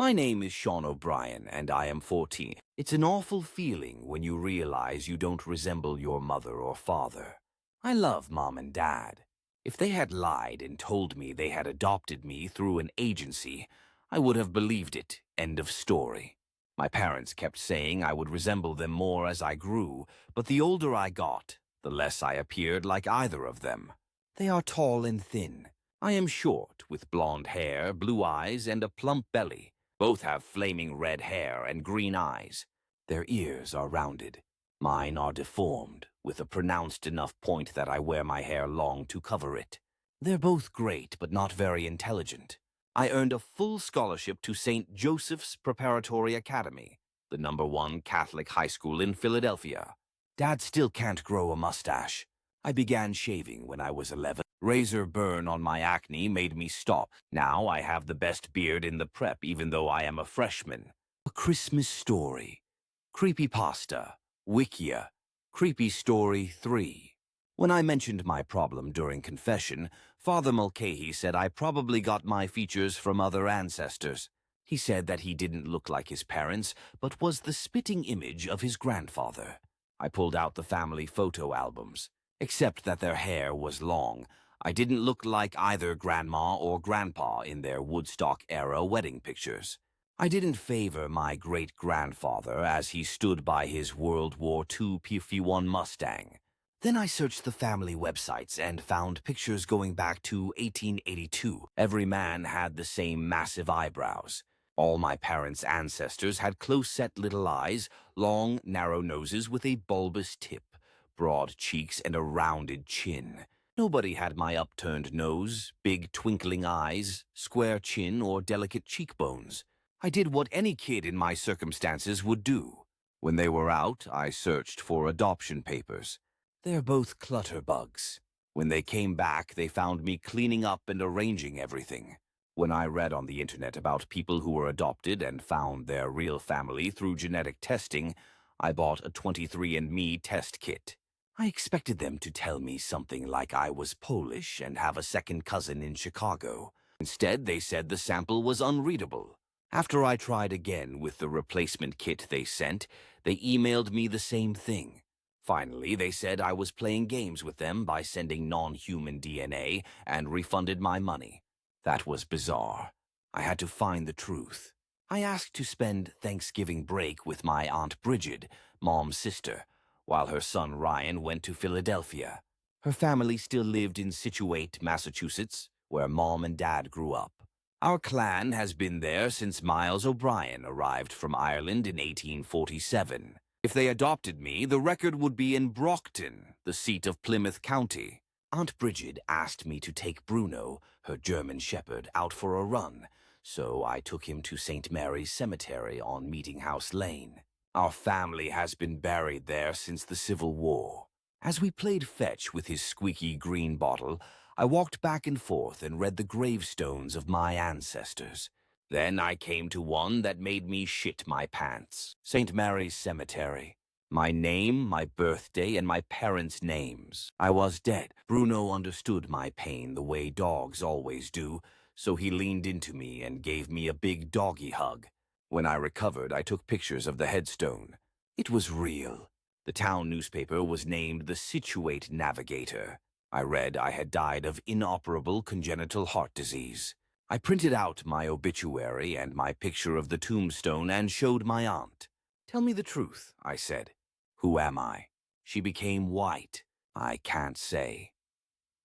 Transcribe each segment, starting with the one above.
My name is Sean O'Brien, and I am 14. It's an awful feeling when you realize you don't resemble your mother or father. I love Mom and Dad. If they had lied and told me they had adopted me through an agency, I would have believed it. End of story. My parents kept saying I would resemble them more as I grew, but the older I got, the less I appeared like either of them. They are tall and thin. I am short, with blonde hair, blue eyes, and a plump belly. Both have flaming red hair and green eyes. Their ears are rounded. Mine are deformed, with a pronounced enough point that I wear my hair long to cover it. They're both great, but not very intelligent. I earned a full scholarship to St. Joseph's Preparatory Academy, the #1 Catholic high school in Philadelphia. Dad still can't grow a mustache. I began shaving when I was 11. Razor burn on my acne made me stop. Now I have the best beard in the prep even though I am a freshman. A Christmas Story. Creepypasta. Wikia. Creepy Story 3. When I mentioned my problem during confession, Father Mulcahy said I probably got my features from other ancestors. He said that he didn't look like his parents, but was the spitting image of his grandfather. I pulled out the family photo albums. Except that their hair was long, I didn't look like either grandma or grandpa in their Woodstock-era wedding pictures. I didn't favor my great-grandfather as he stood by his World War II P-51 Mustang. Then I searched the family websites and found pictures going back to 1882. Every man had the same massive eyebrows. All my parents' ancestors had close-set little eyes, long, narrow noses with a bulbous tip, broad cheeks, and a rounded chin. Nobody had my upturned nose, big twinkling eyes, square chin, or delicate cheekbones. I did what any kid in my circumstances would do. When they were out, I searched for adoption papers. They're both clutterbugs. When they came back, they found me cleaning up and arranging everything. When I read on the internet about people who were adopted and found their real family through genetic testing, I bought a 23andMe test kit. I expected them to tell me something like I was Polish and have a second cousin in Chicago. Instead, they said the sample was unreadable. After I tried again with the replacement kit they sent, they emailed me the same thing. Finally, they said I was playing games with them by sending non-human DNA and refunded my money. That was bizarre. I had to find the truth. I asked to spend Thanksgiving break with my Aunt Bridget, Mom's sister, while her son Ryan went to Philadelphia. Her family still lived in Scituate, Massachusetts, where Mom and Dad grew up. Our clan has been there since Miles O'Brien arrived from Ireland in 1847. If they adopted me, the record would be in Brockton, the seat of Plymouth County. Aunt Bridget asked me to take Bruno, her German shepherd, out for a run, so I took him to St. Mary's Cemetery on Meeting House Lane. Our family has been buried there since the Civil War. As we played fetch with his squeaky green bottle, I walked back and forth and read the gravestones of my ancestors. Then I came to one that made me shit my pants. St. Mary's Cemetery. My name, my birthday, and my parents' names. I was dead. Bruno understood my pain the way dogs always do, so he leaned into me and gave me a big doggy hug. When I recovered, I took pictures of the headstone. It was real. The town newspaper was named the Scituate Navigator. I read I had died of inoperable congenital heart disease. I printed out my obituary and my picture of the tombstone and showed my aunt. "Tell me the truth," I said. "Who am I?" She became white. "I can't say."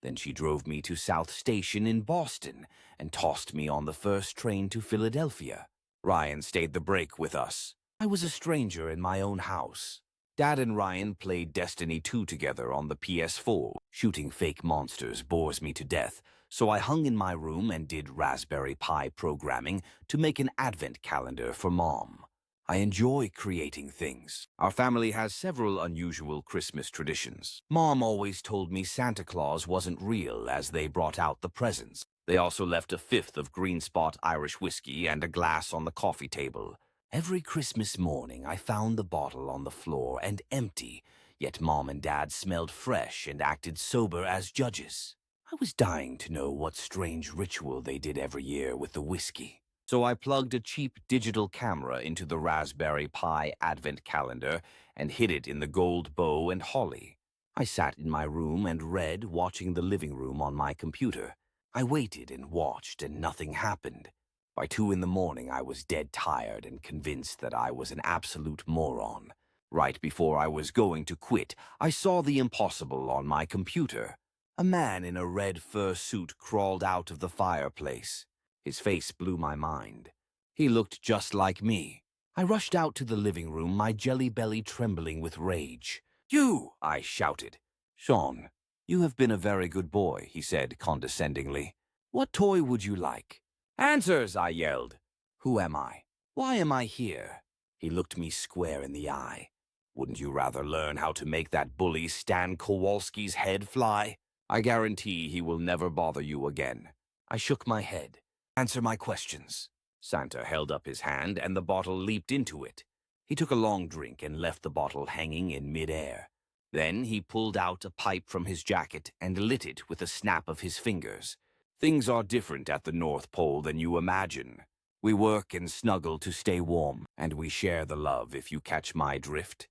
Then she drove me to South Station in Boston and tossed me on the first train to Philadelphia. Ryan stayed the break with us. I was a stranger in my own house. Dad and Ryan played Destiny 2 together on the PS4. Shooting fake monsters bores me to death, so I hung in my room and did Raspberry Pi programming to make an advent calendar for Mom. I enjoy creating things. Our family has several unusual Christmas traditions. Mom always told me Santa Claus wasn't real as they brought out the presents. They also left a fifth of Green Spot Irish whiskey and a glass on the coffee table. Every Christmas morning I found the bottle on the floor and empty, yet Mom and Dad smelled fresh and acted sober as judges. I was dying to know what strange ritual they did every year with the whiskey. So I plugged a cheap digital camera into the Raspberry Pi advent calendar and hid it in the gold bow and holly. I sat in my room and read, watching the living room on my computer. I waited and watched, and nothing happened. By 2 in the morning, I was dead tired and convinced that I was an absolute moron. Right before I was going to quit, I saw the impossible on my computer. A man in a red fur suit crawled out of the fireplace. His face blew my mind. He looked just like me. I rushed out to the living room, my jelly belly trembling with rage. "You!" I shouted. "Sean, you have been a very good boy," he said condescendingly. "What toy would you like?" "Answers!" I yelled. "Who am I? Why am I here?" He looked me square in the eye. "Wouldn't you rather learn how to make that bully Stan Kowalski's head fly? I guarantee he will never bother you again." I shook my head. "Answer my questions." Santa held up his hand, and the bottle leaped into it. He took a long drink and left the bottle hanging in midair. Then he pulled out a pipe from his jacket and lit it with a snap of his fingers. "Things are different at the North Pole than you imagine. We work and snuggle to stay warm, and we share the love, if you catch my drift."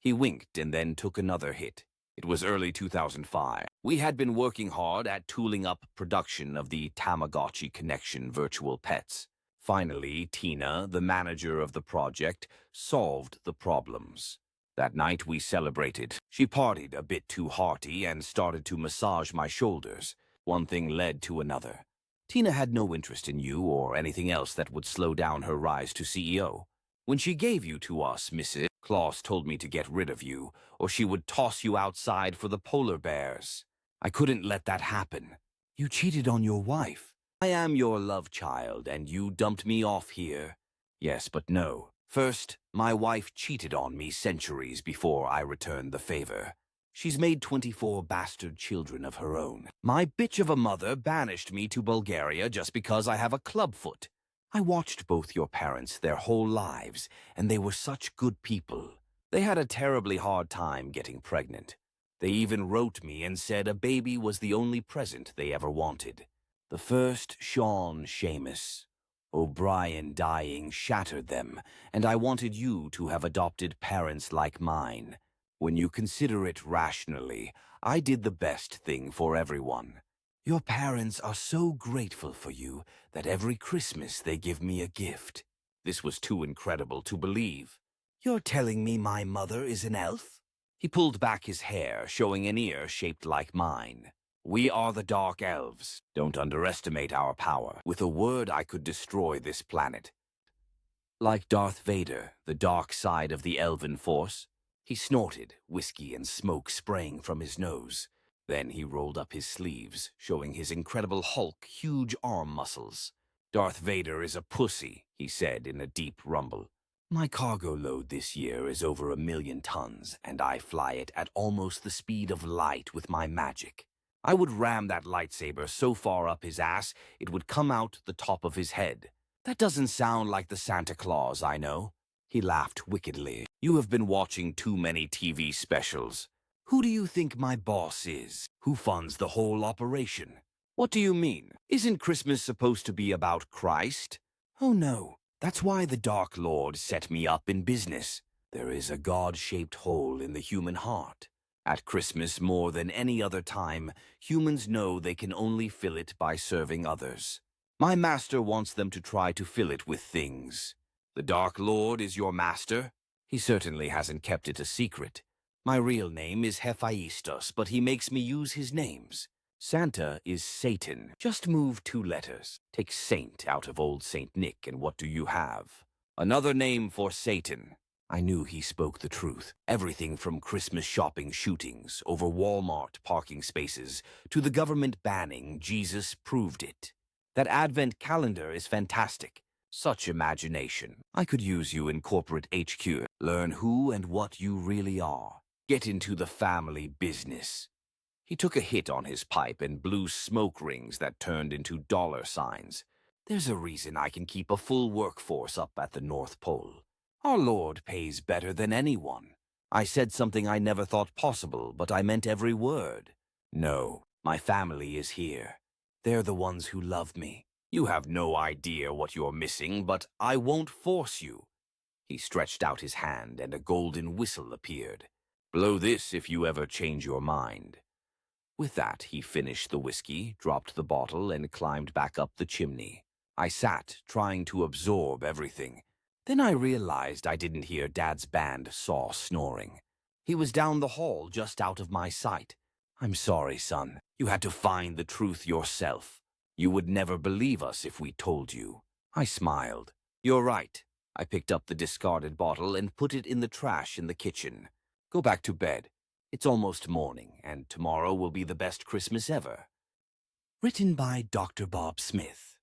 He winked and then took another hit. It was early 2005. We had been working hard at tooling up production of the Tamagotchi Connection virtual pets. Finally, Tina, the manager of the project, solved the problems. That night we celebrated. She partied a bit too hearty and started to massage my shoulders. One thing led to another. Tina had no interest in you or anything else that would slow down her rise to CEO. "When she gave you to us, Mrs. Claus told me to get rid of you, or she would toss you outside for the polar bears. I couldn't let that happen." "You cheated on your wife." "I am your love child, and you dumped me off here." "Yes, but no. First, my wife cheated on me centuries before I returned the favor. She's made 24 bastard children of her own. My bitch of a mother banished me to Bulgaria just because I have a clubfoot. I watched both your parents their whole lives, and they were such good people. They had a terribly hard time getting pregnant. They even wrote me and said a baby was the only present they ever wanted. The first, Sean Seamus. O'Brien dying shattered them, and I wanted you to have adopted parents like mine. When you consider it rationally, I did the best thing for everyone. Your parents are so grateful for you that every Christmas they give me a gift." This was too incredible to believe. "You're telling me my mother is an elf?" He pulled back his hair, showing an ear shaped like mine. "We are the Dark Elves. Don't underestimate our power. With a word, I could destroy this planet. Like Darth Vader, the dark side of the elven force." He snorted, whiskey and smoke spraying from his nose. Then he rolled up his sleeves, showing his incredible Hulk huge arm muscles. "Darth Vader is a pussy," he said in a deep rumble. "My cargo load this year is over 1,000,000 tons, and I fly it at almost the speed of light with my magic. I would ram that lightsaber so far up his ass it would come out the top of his head. That doesn't sound like the Santa Claus I know." He laughed wickedly. "You have been watching too many TV specials. Who do you think my boss is? Who funds the whole operation?" "What do you mean? Isn't Christmas supposed to be about Christ?" "Oh no, that's why the Dark Lord set me up in business. There is a God-shaped hole in the human heart. At Christmas, more than any other time, humans know they can only fill it by serving others. My master wants them to try to fill it with things." "The Dark Lord is your master?" "He certainly hasn't kept it a secret. My real name is Hephaestus, but he makes me use his names. Santa is Satan. Just move 2 letters. Take Saint out of old Saint Nick, and what do you have? Another name for Satan." I knew he spoke the truth. Everything from Christmas shopping shootings over Walmart parking spaces to the government banning Jesus proved it. That advent calendar is fantastic. Such imagination. I could use you in corporate HQ. Learn who and what you really are. Get into the family business. He took a hit on his pipe and blew smoke rings that turned into $signs. "There's a reason I can keep a full workforce up at the North Pole. Our Lord pays better than anyone." I said something I never thought possible, but I meant every word. "No, my family is here. They're the ones who love me. You have no idea what you're missing, but I won't force you. He stretched out his hand and a golden whistle appeared. Blow this if you ever change your mind. With that, he finished the whiskey, dropped the bottle, and climbed back up the chimney. I sat, trying to absorb everything. Then I realized I didn't hear Dad's band saw snoring. He was down the hall, just out of my sight. I'm sorry, son. You had to find the truth yourself. You would never believe us if we told you. I smiled. You're right. I picked up the discarded bottle and put it in the trash in the kitchen. Go back to bed. It's almost morning, and tomorrow will be the best Christmas ever. Written by Dr. Bob Smith.